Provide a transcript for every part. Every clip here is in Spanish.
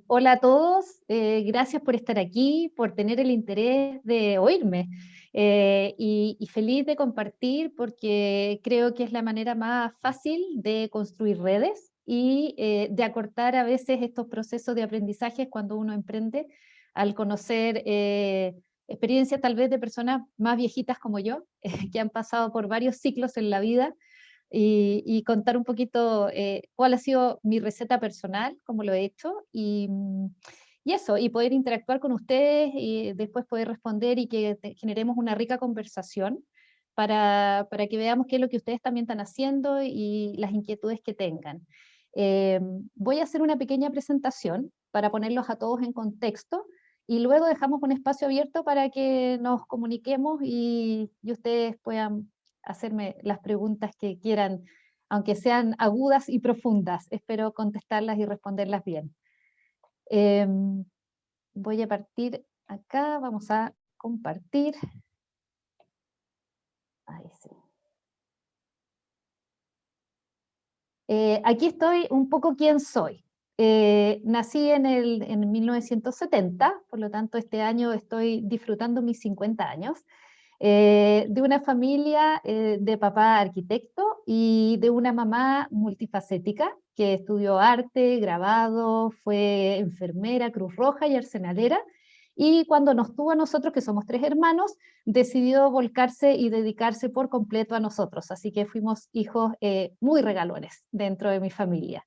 Hola a todos, gracias por estar aquí, por tener el interés de oírme y feliz de compartir porque creo que es la manera más fácil de construir redes y de acortar a veces estos procesos de aprendizaje cuando uno emprende al conocer experiencias tal vez de personas más viejitas como yo, que han pasado por varios ciclos en la vida y contar un poquito cuál ha sido mi receta personal, cómo lo he hecho, y eso, y poder interactuar con ustedes y después poder responder y que generemos una rica conversación para que veamos qué es lo que ustedes también están haciendo y las inquietudes que tengan. Eh, Voy a hacer una pequeña presentación para ponerlos a todos en contexto y luego dejamos un espacio abierto para que nos comuniquemos y ustedes puedan hacerme las preguntas que quieran, aunque sean agudas y profundas. Espero contestarlas y responderlas bien. Eh, Voy a partir acá, vamos a compartir. Ahí sí. Aquí estoy un poco quién soy. Nací en 1970, por lo tanto este año estoy disfrutando mis 50 años. De una familia de papá arquitecto y de una mamá multifacética que estudió arte, grabado, fue enfermera, Cruz Roja y arsenalera. Y cuando nos tuvo a nosotros, que somos tres hermanos, decidió volcarse y dedicarse por completo a nosotros. Así que fuimos hijos muy regalones dentro de mi familia.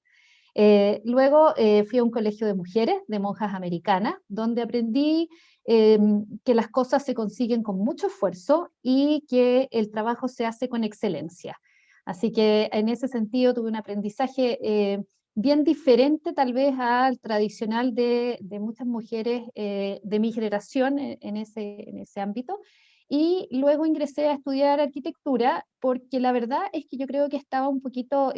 Luego fui a un colegio de mujeres, de monjas americanas, donde aprendí que las cosas se consiguen con mucho esfuerzo y que el trabajo se hace con excelencia. Así que en ese sentido tuve un aprendizaje bien diferente tal vez al tradicional de muchas mujeres de mi generación en ese ámbito. Y luego ingresé a estudiar arquitectura porque la verdad es que yo creo que estaba un poquito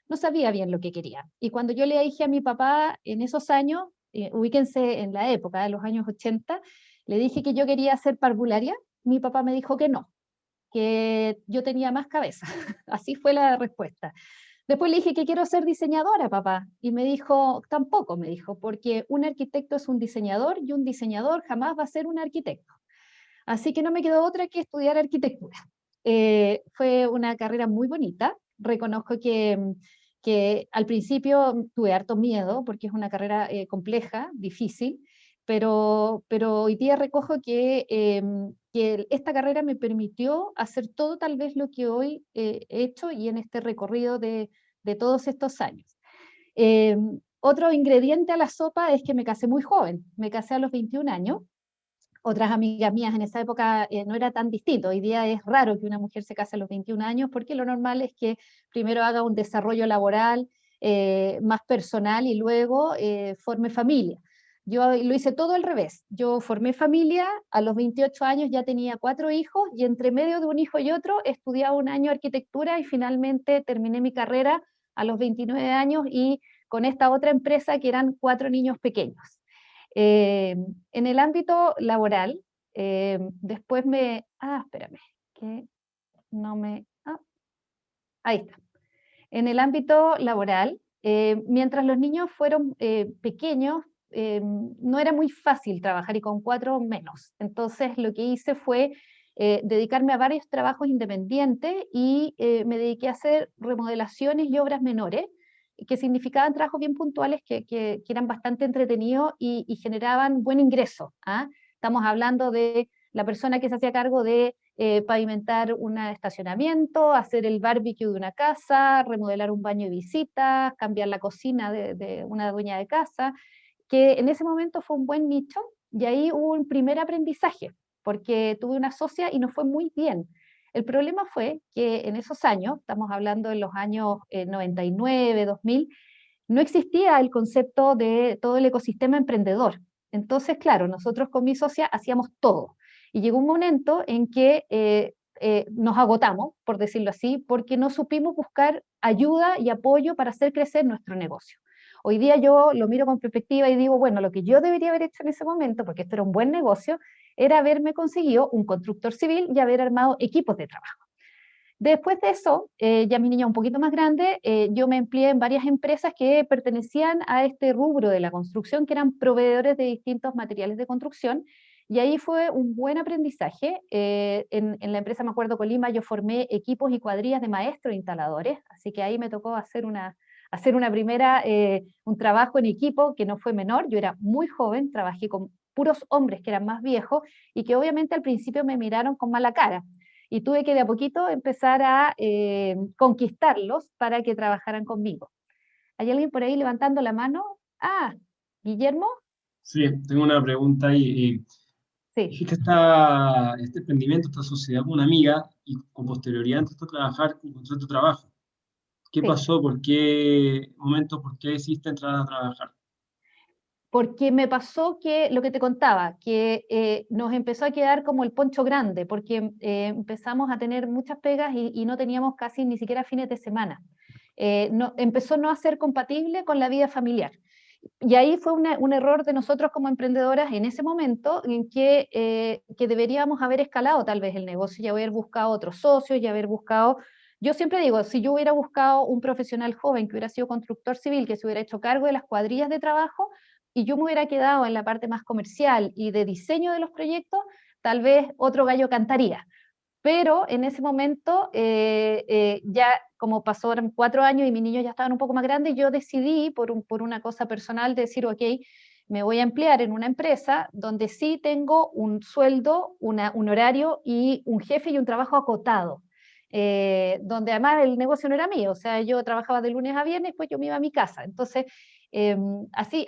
no sabía bien lo que quería. Y cuando yo le dije a mi papá en esos años, ubíquense en la época de los años 80, le dije que yo quería hacer parvularia, mi papá me dijo que no, que yo tenía más cabeza. Así fue la respuesta. Después le dije que quiero ser diseñadora, papá, y me dijo, tampoco, me dijo, porque un arquitecto es un diseñador y un diseñador jamás va a ser un arquitecto. Así que no me quedó otra que estudiar arquitectura. Fue una carrera muy bonita. Reconozco que al principio tuve harto miedo porque es una carrera compleja, difícil, pero hoy día recojo que esta carrera me permitió hacer todo tal vez lo que hoy he hecho y en este recorrido de todos estos años. Eh, Otro ingrediente a la sopa es que me casé muy joven, me casé a los 21 años. Otras amigas mías en esa época no era tan distinto. Hoy día es raro que una mujer se case a los 21 años porque lo normal es que primero haga un desarrollo laboral más personal y luego forme familia. Yo lo hice todo al revés. Yo formé familia, a los 28 años ya tenía 4 hijos y entre medio de un hijo y otro estudiaba un año arquitectura y finalmente terminé mi carrera a los 29 años y con esta otra empresa que eran 4 niños pequeños. Eh, en el ámbito laboral, después espérame, que no me... ahí está. En el ámbito laboral, mientras los niños fueron pequeños, no era muy fácil trabajar y con 4 menos. Entonces lo que hice fue dedicarme a varios trabajos independientes y me dediqué a hacer remodelaciones y obras menores, que significaban trabajos bien puntuales que eran bastante entretenidos y generaban buen ingreso. ¿Ah? Estamos hablando de la persona que se hacía cargo de pavimentar un estacionamiento, hacer el barbecue de una casa, remodelar un baño de visitas, cambiar la cocina de una dueña de casa, que en ese momento fue un buen nicho y ahí hubo un primer aprendizaje, porque tuve una socia y nos fue muy bien. El problema fue que en esos años, estamos hablando de los años 99, 2000, no existía el concepto de todo el ecosistema emprendedor. Entonces, claro, nosotros con mi socia hacíamos todo. Y llegó un momento en que nos agotamos, por decirlo así, porque no supimos buscar ayuda y apoyo para hacer crecer nuestro negocio. Hoy día yo lo miro con perspectiva y digo, bueno, lo que yo debería haber hecho en ese momento, porque esto era un buen negocio, era haberme conseguido un constructor civil y haber armado equipos de trabajo. Después de eso, ya mi niña un poquito más grande, yo me empleé en varias empresas que pertenecían a este rubro de la construcción, que eran proveedores de distintos materiales de construcción, y ahí fue un buen aprendizaje. En la empresa, me acuerdo, Colima, yo formé equipos y cuadrillas de maestros instaladores, así que ahí me tocó hacer una primera, un trabajo en equipo que no fue menor. Yo era muy joven, trabajé con puros hombres que eran más viejos y que obviamente al principio me miraron con mala cara y tuve que de a poquito empezar a conquistarlos para que trabajaran conmigo. ¿Hay alguien por ahí levantando la mano? Ah, Guillermo. Sí, tengo una pregunta y Sí, dijiste este emprendimiento, esta sociedad con una amiga y con posterioridad empezaste a trabajar, encontraste tu trabajo. ¿Qué sí. pasó? ¿Por qué momento? ¿Por qué decidiste entrar a trabajar? Porque me pasó que lo que te contaba, que nos empezó a quedar como el poncho grande, porque empezamos a tener muchas pegas y no teníamos casi ni siquiera fines de semana. Empezó no a ser compatible con la vida familiar. Y ahí fue un error de nosotros como emprendedoras en ese momento, en que deberíamos haber escalado tal vez el negocio y haber buscado otros socios y haber buscado. Yo siempre digo, si yo hubiera buscado un profesional joven que hubiera sido constructor civil, que se hubiera hecho cargo de las cuadrillas de trabajo, y yo me hubiera quedado en la parte más comercial y de diseño de los proyectos, tal vez otro gallo cantaría. Pero en ese momento, ya como pasaron 4 años y mis niños ya estaban un poco más grandes, yo decidí, por una cosa personal, decir, ok, me voy a emplear en una empresa donde sí tengo un sueldo, un horario y un jefe y un trabajo acotado. Donde además el negocio no era mío, o sea, yo trabajaba de lunes a viernes, pues yo me iba a mi casa. Entonces, así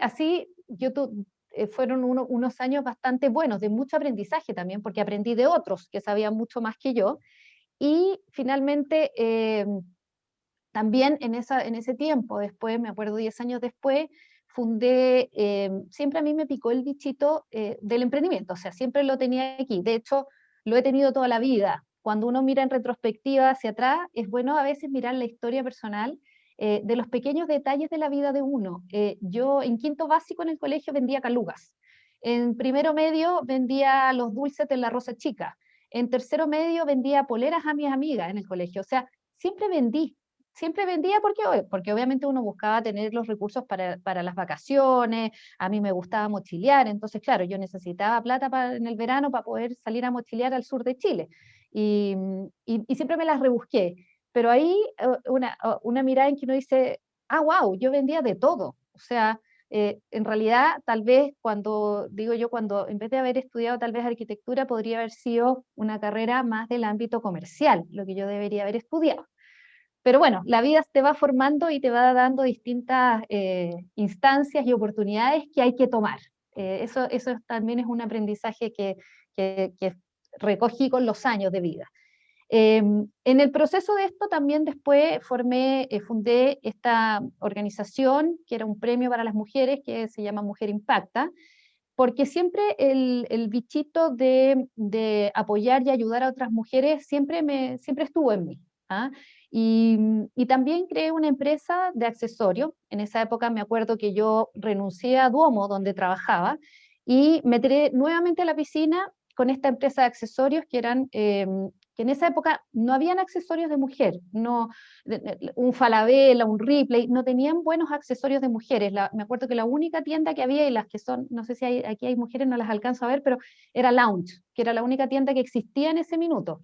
fueron unos años bastante buenos, de mucho aprendizaje también, porque aprendí de otros que sabían mucho más que yo. Y finalmente, también en ese tiempo, después, me acuerdo 10 años después, fundé, siempre a mí me picó el bichito del emprendimiento, o sea, siempre lo tenía aquí. De hecho, lo he tenido toda la vida. Cuando uno mira en retrospectiva hacia atrás, es bueno a veces mirar la historia personal de los pequeños detalles de la vida de uno. Yo en quinto básico en el colegio vendía calugas. En primero medio vendía los dulces de la Rosa Chica. En tercero medio vendía poleras a mis amigas en el colegio. O sea, siempre vendí. Siempre vendía porque obviamente uno buscaba tener los recursos para las vacaciones, a mí me gustaba mochilear, entonces claro, yo necesitaba plata en el verano para poder salir a mochilear al sur de Chile y, y siempre me las rebusqué, pero ahí una mirada en que uno dice, ah, wow, yo vendía de todo, o sea, en realidad tal vez cuando, digo yo, cuando en vez de haber estudiado tal vez arquitectura, podría haber sido una carrera más del ámbito comercial, lo que yo debería haber estudiado. Pero bueno, la vida te va formando y te va dando distintas instancias y oportunidades que hay que tomar. Eso también es un aprendizaje que recogí con los años de vida. En el proceso de esto también después fundé esta organización que era un premio para las mujeres que se llama Mujer Impacta, porque siempre el bichito de apoyar y ayudar a otras mujeres siempre estuvo en mí. ¿Ah? Y también creé una empresa de accesorios. En esa época me acuerdo que yo renuncié a Duomo, donde trabajaba, y me tiré nuevamente a la piscina con esta empresa de accesorios que en esa época no habían accesorios de mujer, no, un Falabella, un Ripley, no tenían buenos accesorios de mujeres. Me acuerdo que la única tienda que había, y las que son, no sé si aquí hay mujeres, no las alcanzo a ver, pero era Lounge, que era la única tienda que existía en ese minuto.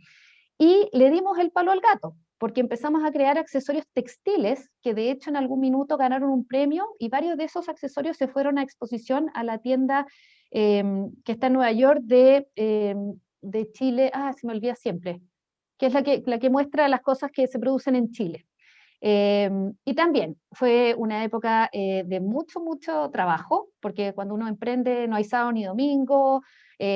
Y le dimos el palo al gato, porque empezamos a crear accesorios textiles que de hecho en algún minuto ganaron un premio y varios de esos accesorios se fueron a exposición a la tienda que está en Nueva York de Chile, se me olvida siempre, que es la que muestra las cosas que se producen en Chile. Y también fue una época de mucho trabajo, porque cuando uno emprende no hay sábado ni domingo.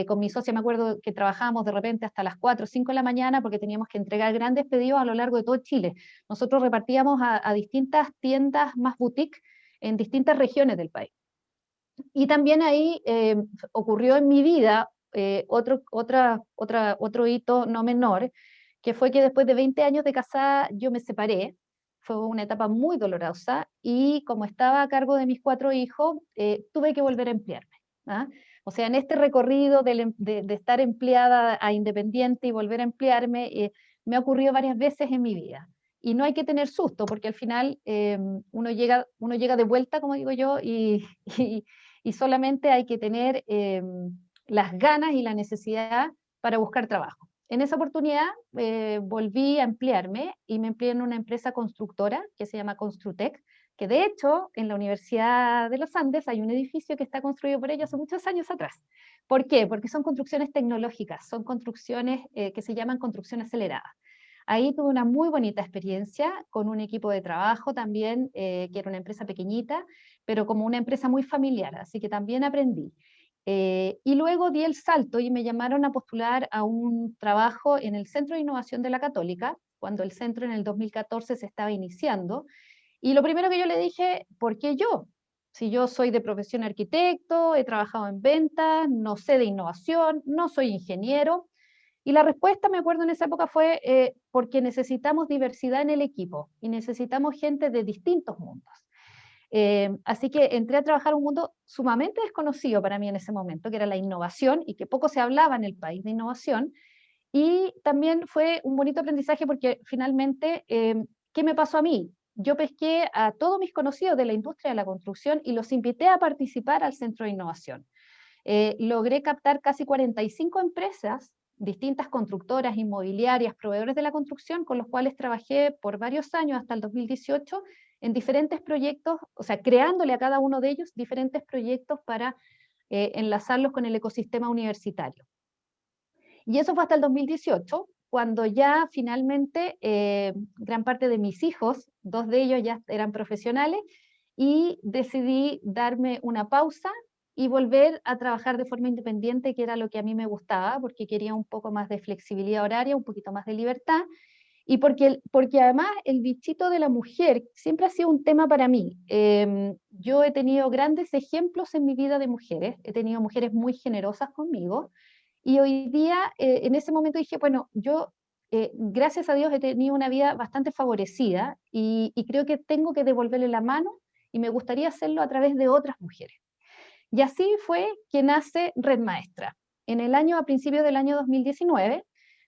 Con mi socia me acuerdo que trabajábamos de repente hasta las 4 o 5 de la mañana porque teníamos que entregar grandes pedidos a lo largo de todo Chile. Nosotros repartíamos a distintas tiendas más boutique en distintas regiones del país. Y también ahí ocurrió en mi vida otro hito no menor, que fue que después de 20 años de casada yo me separé. Fue una etapa muy dolorosa y como estaba a cargo de mis 4 hijos, tuve que volver a emplearme. ¿Ah? O sea, en este recorrido de estar empleada a independiente y volver a emplearme, me ha ocurrido varias veces en mi vida. Y no hay que tener susto, porque al final uno llega de vuelta, como digo yo, y solamente hay que tener las ganas y la necesidad para buscar trabajo. En esa oportunidad volví a emplearme y me empleé en una empresa constructora que se llama Construtec, que de hecho en la Universidad de los Andes hay un edificio que está construido por ellos hace muchos años atrás. ¿Por qué? Porque son construcciones tecnológicas, son construcciones que se llaman construcción acelerada. Ahí tuve una muy bonita experiencia con un equipo de trabajo también, que era una empresa pequeñita, pero como una empresa muy familiar, así que también aprendí. Y luego di el salto y me llamaron a postular a un trabajo en el Centro de Innovación de la Católica, cuando el centro en el 2014 se estaba iniciando. Y lo primero que yo le dije, ¿por qué yo? Si yo soy de profesión arquitecto, he trabajado en ventas, no sé de innovación, no soy ingeniero. Y la respuesta, me acuerdo en esa época, fue porque necesitamos diversidad en el equipo y necesitamos gente de distintos mundos. Así que entré a trabajar en un mundo sumamente desconocido para mí en ese momento, que era la innovación y que poco se hablaba en el país de innovación. Y también fue un bonito aprendizaje porque finalmente, ¿qué me pasó a mí? Yo pesqué a todos mis conocidos de la industria de la construcción y los invité a participar al Centro de Innovación. Logré captar casi 45 empresas, distintas constructoras, inmobiliarias, proveedores de la construcción, con los cuales trabajé por varios años hasta el 2018 en diferentes proyectos, o sea, creándole a cada uno de ellos diferentes proyectos para enlazarlos con el ecosistema universitario. Y eso fue hasta el 2018, cuando ya finalmente gran parte de mis hijos, dos de ellos ya eran profesionales, y decidí darme una pausa y volver a trabajar de forma independiente, que era lo que a mí me gustaba, porque quería un poco más de flexibilidad horaria, un poquito más de libertad, y porque además el bichito de la mujer siempre ha sido un tema para mí. Yo he tenido grandes ejemplos en mi vida de mujeres, he tenido mujeres muy generosas conmigo, y hoy día, en ese momento dije, bueno, yo, gracias a Dios, he tenido una vida bastante favorecida y creo que tengo que devolverle la mano y me gustaría hacerlo a través de otras mujeres. Y así fue que nace Red Maestra. A principios del año 2019,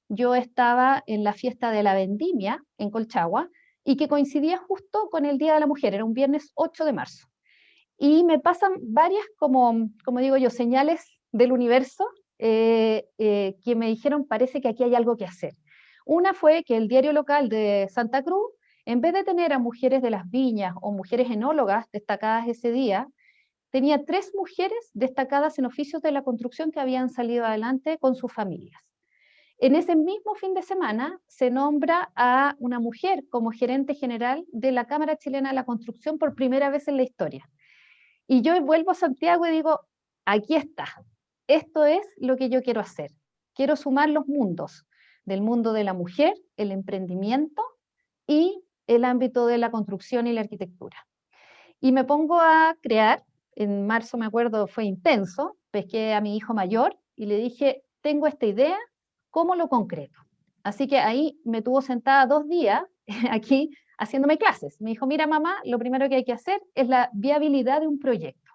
yo estaba en la fiesta de la vendimia en Colchagua y que coincidía justo con el Día de la Mujer, era un viernes 8 de marzo. Y me pasan varias, como digo yo, señales del universo que me dijeron, parece que aquí hay algo que hacer. Una fue que el diario local de Santa Cruz, en vez de tener a mujeres de las viñas o mujeres enólogas destacadas ese día, tenía 3 mujeres destacadas en oficios de la construcción que habían salido adelante con sus familias. En ese mismo fin de semana se nombra a una mujer como gerente general de la Cámara Chilena de la Construcción por primera vez en la historia. Y yo vuelvo a Santiago y digo, aquí está, esto es lo que yo quiero hacer. Quiero sumar los mundos, del mundo de la mujer, el emprendimiento y el ámbito de la construcción y la arquitectura. Y me pongo a crear, en marzo me acuerdo fue intenso, pesqué a mi hijo mayor y le dije, tengo esta idea, ¿cómo lo concreto? Así que ahí me tuvo sentada 2 días aquí haciéndome clases. Me dijo, mira mamá, lo primero que hay que hacer es la viabilidad de un proyecto.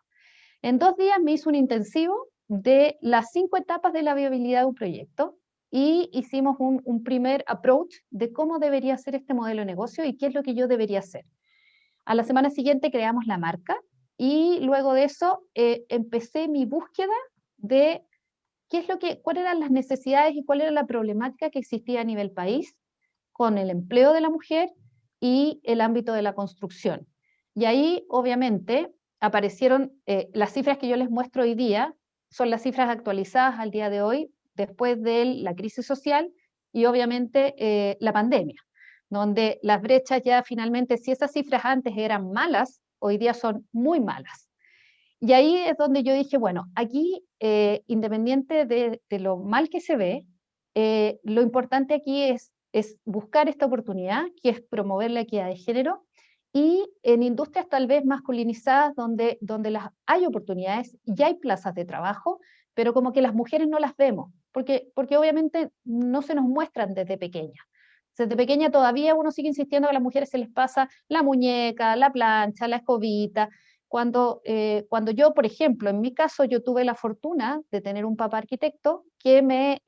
En 2 días me hizo un intensivo de las 5 etapas de la viabilidad de un proyecto y hicimos un primer approach de cómo debería ser este modelo de negocio y qué es lo que yo debería hacer. A la semana siguiente creamos la marca y luego de eso empecé mi búsqueda de cuáles eran las necesidades y cuál era la problemática que existía a nivel país con el empleo de la mujer y el ámbito de la construcción. Y ahí, obviamente, aparecieron las cifras que yo les muestro hoy día, son las cifras actualizadas al día de hoy, después de la crisis social y obviamente la pandemia, donde las brechas ya finalmente, si esas cifras antes eran malas, hoy día son muy malas. Y ahí es donde yo dije, bueno, aquí, independiente de lo mal que se ve, lo importante aquí es buscar esta oportunidad, que es promover la equidad de género, y en industrias tal vez masculinizadas, donde hay oportunidades y hay plazas de trabajo, pero como que las mujeres no las vemos, porque obviamente no se nos muestran desde pequeñas. Desde pequeña todavía uno sigue insistiendo que a las mujeres se les pasa la muñeca, la plancha, la escobita, cuando yo, por ejemplo, en mi caso, yo tuve la fortuna de tener un papá arquitecto que me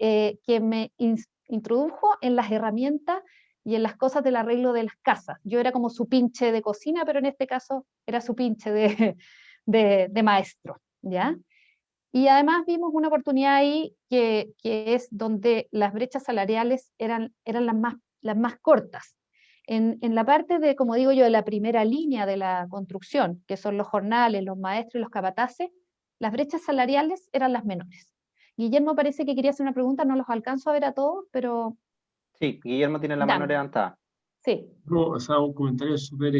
introdujo en las herramientas y en las cosas del arreglo de las casas. Yo era como su pinche de cocina, pero en este caso era su pinche de maestro, ¿ya? Y además vimos una oportunidad ahí que es donde las brechas salariales eran las más cortas. En la parte de, como digo yo, de la primera línea de la construcción, que son los jornales, los maestros y los capataces, las brechas salariales eran las menores. Guillermo parece que quería hacer una pregunta, no los alcanzo a ver a todos, pero Sí, Guillermo tiene la mano dame. levantada. Sí, No, o sea, un comentario súper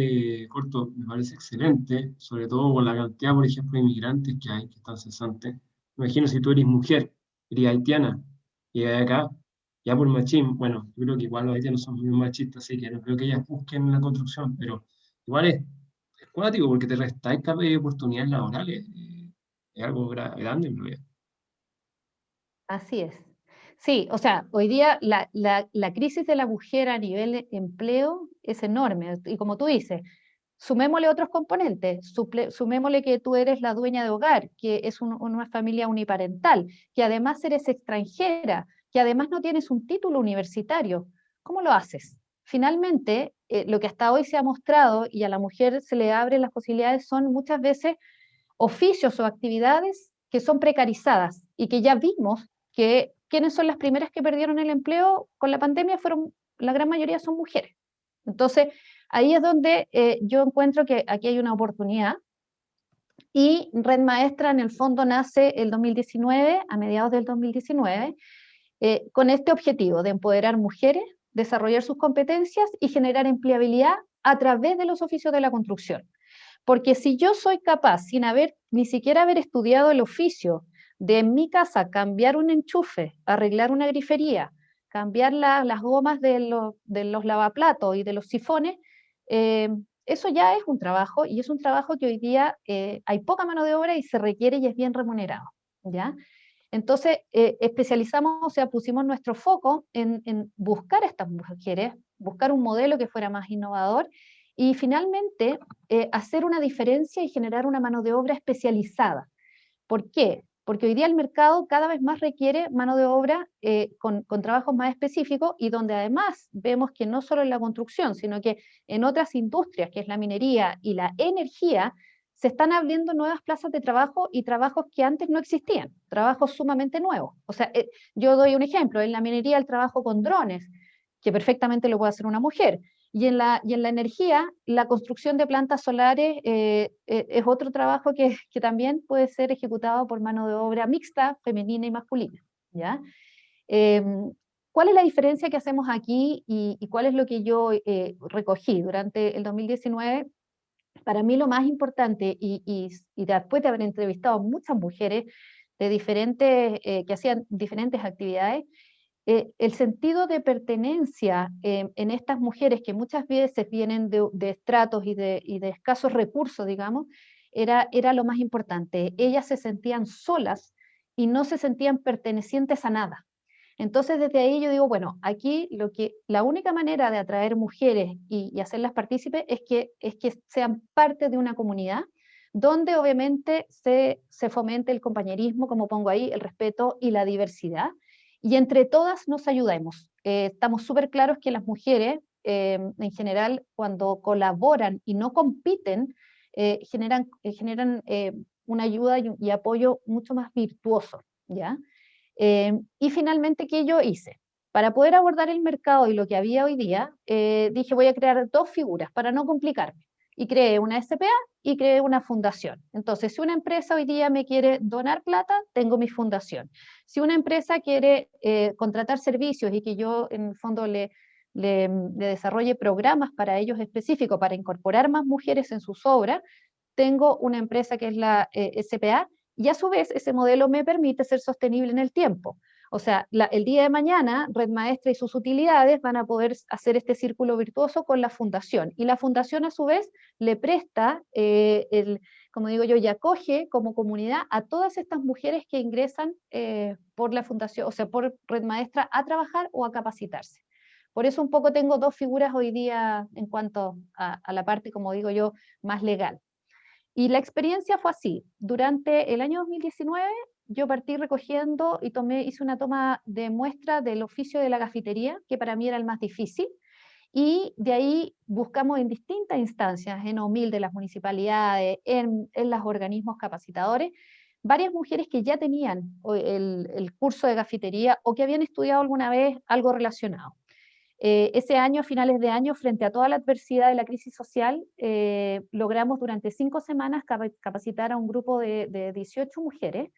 corto, me parece excelente, sobre todo con la cantidad, por ejemplo, de inmigrantes que hay, que están cesantes. Me imagino si tú eres mujer, eres haitiana, y de acá, ya por machismo, bueno, yo creo que igual los haitianos son muy machistas, así que no creo que ellas busquen la construcción, pero igual es cuático porque te restáis oportunidades laborales, es algo grande en realidad. así es. Sí, o sea, hoy día la crisis de la mujer a nivel de empleo es enorme. Y como tú dices, sumémosle otros componentes, sumémosle que tú eres la dueña de hogar, que es una familia uniparental, que además eres extranjera, que además no tienes un título universitario. ¿Cómo lo haces? Finalmente, lo que hasta hoy se ha mostrado y a la mujer se le abren las posibilidades son muchas veces oficios o actividades que son precarizadas y que ya vimos que quienes son las primeras que perdieron el empleo con la pandemia fueron, la gran mayoría son mujeres. Entonces, ahí es donde yo encuentro que aquí hay una oportunidad y Red Maestra en el fondo nace el 2019, a mediados del 2019, con este objetivo de empoderar mujeres, desarrollar sus competencias y generar empleabilidad a través de los oficios de la construcción. Porque si yo soy capaz, sin haber ni siquiera haber estudiado el oficio, de en mi casa cambiar un enchufe, arreglar una grifería, cambiar las gomas de los lavaplatos y de los sifones, eh, eso ya es un trabajo y es un trabajo que hoy día hay poca mano de obra y se requiere y es bien remunerado, ¿ya? Entonces, especializamos, o sea, pusimos nuestro foco en buscar a estas mujeres, buscar un modelo que fuera más innovador y finalmente hacer una diferencia y generar una mano de obra especializada. ¿Por qué? Porque hoy día el mercado cada vez más requiere mano de obra con trabajos más específicos y donde además vemos que no solo en la construcción, sino que en otras industrias, que es la minería y la energía, se están abriendo nuevas plazas de trabajo y trabajos que antes no existían, trabajos sumamente nuevos. O sea, yo doy un ejemplo, en la minería el trabajo con drones, que perfectamente lo puede hacer una mujer, y en la energía, la construcción de plantas solares es otro trabajo que también puede ser ejecutado por mano de obra mixta, femenina y masculina, ¿ya? Eh, ¿Cuál es la diferencia que hacemos aquí y cuál es lo que yo recogí durante el 2019? Para mí lo más importante, y después de haber entrevistado muchas mujeres de diferentes, que hacían diferentes actividades, el sentido de pertenencia en estas mujeres que muchas veces vienen de estratos y de escasos recursos, digamos, era lo más importante. Ellas se sentían solas y no se sentían pertenecientes a nada. Entonces, desde ahí yo digo, bueno, aquí la única manera de atraer mujeres y hacerlas partícipes es que sean parte de una comunidad donde obviamente se fomente el compañerismo, como pongo ahí, el respeto y la diversidad, y entre todas nos ayudemos. Estamos súper claros que las mujeres, en general, cuando colaboran y no compiten, generan una ayuda y apoyo mucho más virtuoso, ¿ya? Y finalmente, ¿qué yo hice? Para poder abordar el mercado y lo que había hoy día, dije voy a crear dos figuras para no complicarme. Y creé una SPA y creé una fundación. Entonces, si una empresa hoy día me quiere donar plata, tengo mi fundación. Si una empresa quiere contratar servicios y que yo en el fondo le desarrolle programas para ellos específicos, para incorporar más mujeres en sus obras, tengo una empresa que es la SPA y a su vez ese modelo me permite ser sostenible en el tiempo. O sea, el día de mañana Red Maestra y sus utilidades van a poder hacer este círculo virtuoso con la fundación. Y la fundación a su vez le presta, como digo yo, y acoge como comunidad a todas estas mujeres que ingresan por la fundación, o sea, por Red Maestra a trabajar o a capacitarse. Por eso un poco tengo dos figuras hoy día en cuanto a la parte, como digo yo, más legal. Y la experiencia fue así. Durante el año 2019 yo partí recogiendo y hice una toma de muestra del oficio de la cafetería, que para mí era el más difícil, y de ahí buscamos en distintas instancias, en OMIL de las municipalidades, en los organismos capacitadores, varias mujeres que ya tenían el curso de cafetería o que habían estudiado alguna vez algo relacionado. Ese año, a finales de año, frente a toda la adversidad de la crisis social, logramos durante 5 semanas capacitar a un grupo de 18 mujeres,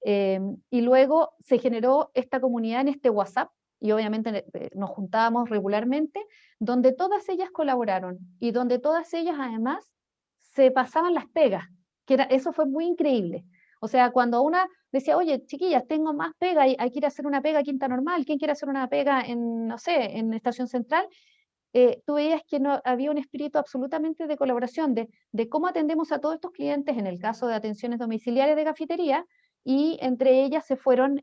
y luego se generó esta comunidad en este WhatsApp, y obviamente nos juntábamos regularmente, donde todas ellas colaboraron, y donde todas ellas además se pasaban las pegas, eso fue muy increíble. O sea, cuando una decía, oye, chiquillas, tengo más pega, hay que ir a hacer una pega a Quinta Normal, ¿quién quiere hacer una pega en, no sé, en Estación Central? Tú veías que no, había un espíritu absolutamente de colaboración, de cómo atendemos a todos estos clientes, en el caso de atenciones domiciliarias de cafetería, y entre ellas se fueron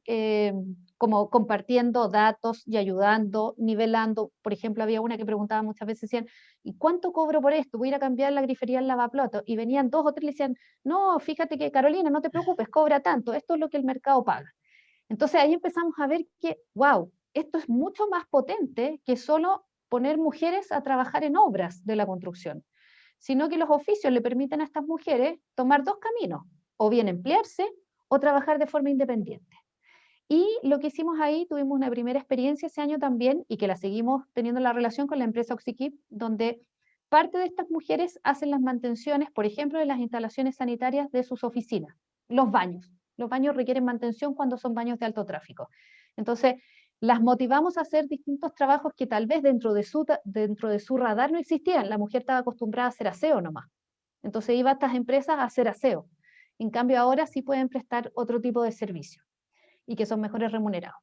como compartiendo datos y ayudando, nivelando. Por ejemplo, había una que preguntaba muchas veces, decían, ¿y cuánto cobro por esto? Voy a ir a cambiar la grifería al lavaplatos. Y venían 2 o 3 y le decían, no, fíjate que Carolina, no te preocupes, cobra tanto, esto es lo que el mercado paga. Entonces ahí empezamos a ver que, wow, esto es mucho más potente que solo poner mujeres a trabajar en obras de la construcción, sino que los oficios le permiten a estas mujeres tomar 2 caminos, o bien emplearse o trabajar de forma independiente. Y lo que hicimos ahí, tuvimos una primera experiencia ese año también, y que la seguimos teniendo la relación con la empresa Oxikip, donde parte de estas mujeres hacen las mantenciones, por ejemplo, de las instalaciones sanitarias de sus oficinas, los baños. Los baños requieren mantención cuando son baños de alto tráfico. Entonces, las motivamos a hacer distintos trabajos que tal vez dentro de su radar no existían. La mujer estaba acostumbrada a hacer aseo nomás. Entonces iba a estas empresas a hacer aseo. En cambio ahora sí pueden prestar otro tipo de servicio y que son mejores remunerados.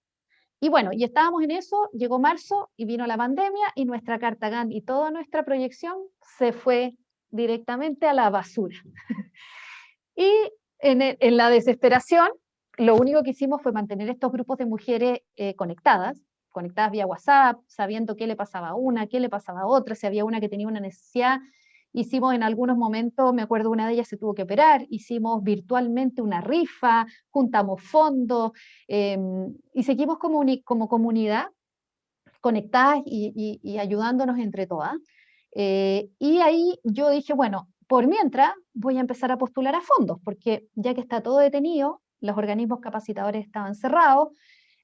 Y bueno, y estábamos en eso, llegó marzo y vino la pandemia y nuestra carta GAN y toda nuestra proyección se fue directamente a la basura. Y en la desesperación, lo único que hicimos fue mantener estos grupos de mujeres conectadas vía WhatsApp, sabiendo qué le pasaba a una, qué le pasaba a otra, si había una que tenía una necesidad. Hicimos en algunos momentos, me acuerdo una de ellas se tuvo que operar, hicimos virtualmente una rifa, juntamos fondos, y seguimos como comunidad conectadas y ayudándonos entre todas. Y ahí yo dije, bueno, por mientras voy a empezar a postular a fondos, porque ya que está todo detenido, los organismos capacitadores estaban cerrados,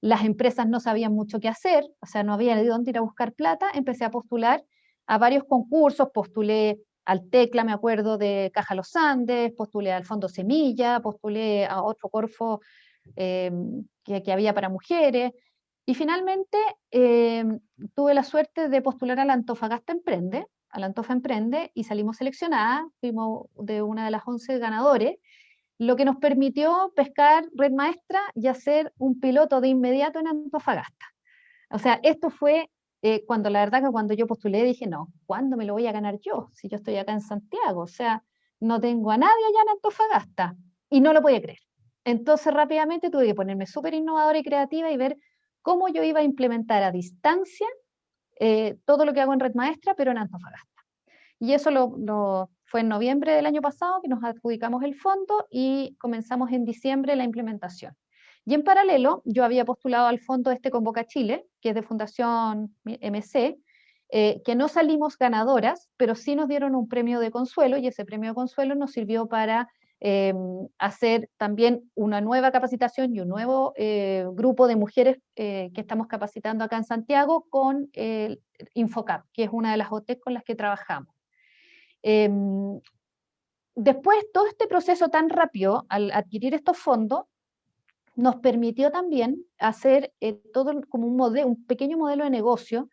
las empresas no sabían mucho qué hacer, o sea, no había de dónde ir a buscar plata, empecé a postular a varios concursos, postulé al Tecla, me acuerdo, de Caja Los Andes, postulé al Fondo Semilla, postulé a otro Corfo que había para mujeres, y finalmente tuve la suerte de postular a la Antofagasta Emprende, a la Antofa Emprende, y salimos seleccionadas, fuimos de una de las 11 ganadores, lo que nos permitió pescar Red Maestra y hacer un piloto de inmediato en Antofagasta. O sea, esto fue cuando la verdad que cuando yo postulé dije, no, ¿cuándo me lo voy a ganar yo? Si yo estoy acá en Santiago, o sea, no tengo a nadie allá en Antofagasta, y no lo podía creer. Entonces rápidamente tuve que ponerme súper innovadora y creativa y ver cómo yo iba a implementar a distancia todo lo que hago en Red Maestra, pero en Antofagasta. Y eso fue en noviembre del año pasado que nos adjudicamos el fondo y comenzamos en diciembre la implementación. Y en paralelo, yo había postulado al fondo Convoca Chile, que es de Fundación MC, que no salimos ganadoras, pero sí nos dieron un premio de consuelo, y ese premio de consuelo nos sirvió para hacer también una nueva capacitación y un nuevo grupo de mujeres que estamos capacitando acá en Santiago con Infocap, que es una de las OTEC con las que trabajamos. Después, todo este proceso tan rápido, al adquirir estos fondos, nos permitió también hacer todo como un pequeño modelo de negocio,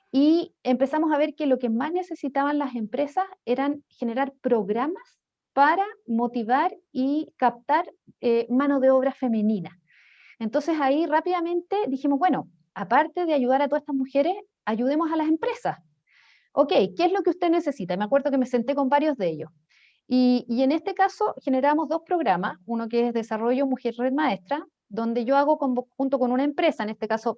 y empezamos a ver que lo que más necesitaban las empresas eran generar programas para motivar y captar mano de obra femenina. Entonces ahí rápidamente dijimos, bueno, aparte de ayudar a todas estas mujeres, ayudemos a las empresas. Ok, ¿qué es lo que usted necesita? Me acuerdo que me senté con varios de ellos. Y en este caso generamos 2 programas, uno que es Desarrollo Mujer Red Maestra, donde yo hago junto con una empresa, en este caso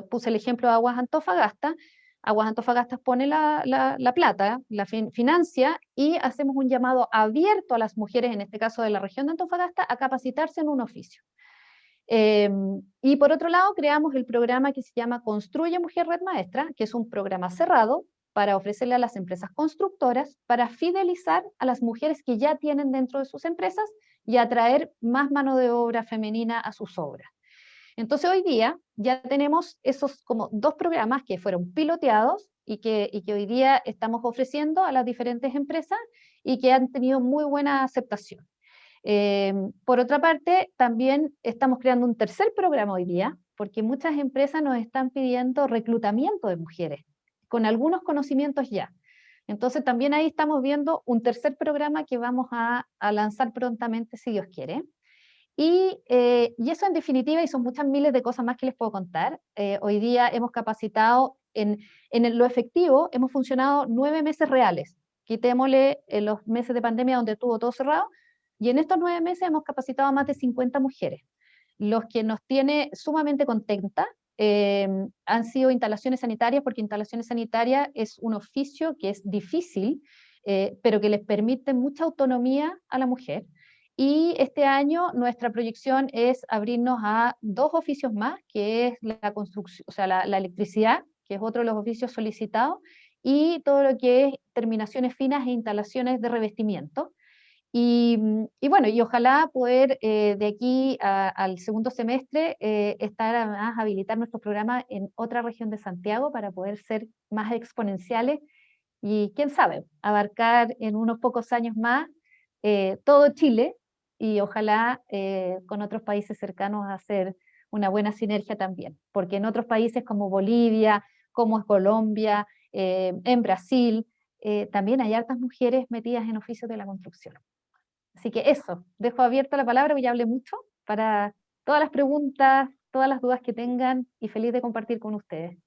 puse el ejemplo de Aguas Antofagasta. Aguas Antofagasta pone la plata, la financia, y hacemos un llamado abierto a las mujeres, en este caso de la región de Antofagasta, a capacitarse en un oficio. Y por otro lado, creamos el programa que se llama Construye Mujer Red Maestra, que es un programa cerrado para ofrecerle a las empresas constructoras para fidelizar a las mujeres que ya tienen dentro de sus empresas y atraer más mano de obra femenina a sus obras. Entonces hoy día ya tenemos esos como 2 programas que fueron piloteados y que hoy día estamos ofreciendo a las diferentes empresas y que han tenido muy buena aceptación. Por otra parte, también estamos creando un tercer programa hoy día, porque muchas empresas nos están pidiendo reclutamiento de mujeres, con algunos conocimientos ya. Entonces también ahí estamos viendo un tercer programa que vamos a lanzar prontamente, si Dios quiere. Y eso en definitiva, y son muchas miles de cosas más que les puedo contar. Hoy día hemos capacitado en lo efectivo, hemos funcionado 9 meses reales. Quitémosle los meses de pandemia donde estuvo todo cerrado, y en estos 9 meses hemos capacitado a más de 50 mujeres. Los que nos tiene sumamente contentas han sido instalaciones sanitarias, porque instalaciones sanitarias es un oficio que es difícil, pero que les permite mucha autonomía a la mujer. Y este año nuestra proyección es abrirnos a 2 oficios más, que es la construcción, o sea, la electricidad, que es otro de los oficios solicitados, y todo lo que es terminaciones finas e instalaciones de revestimiento. Y bueno, y ojalá poder de aquí al segundo semestre estar además habilitar nuestro programa en otra región de Santiago para poder ser más exponenciales y quién sabe, abarcar en unos pocos años más todo Chile y ojalá con otros países cercanos hacer una buena sinergia también, porque en otros países como Bolivia, como es Colombia, en Brasil, también hay hartas mujeres metidas en oficios de la construcción. Así que eso, dejo abierta la palabra, porque ya hablé mucho, para todas las preguntas, todas las dudas que tengan y feliz de compartir con ustedes.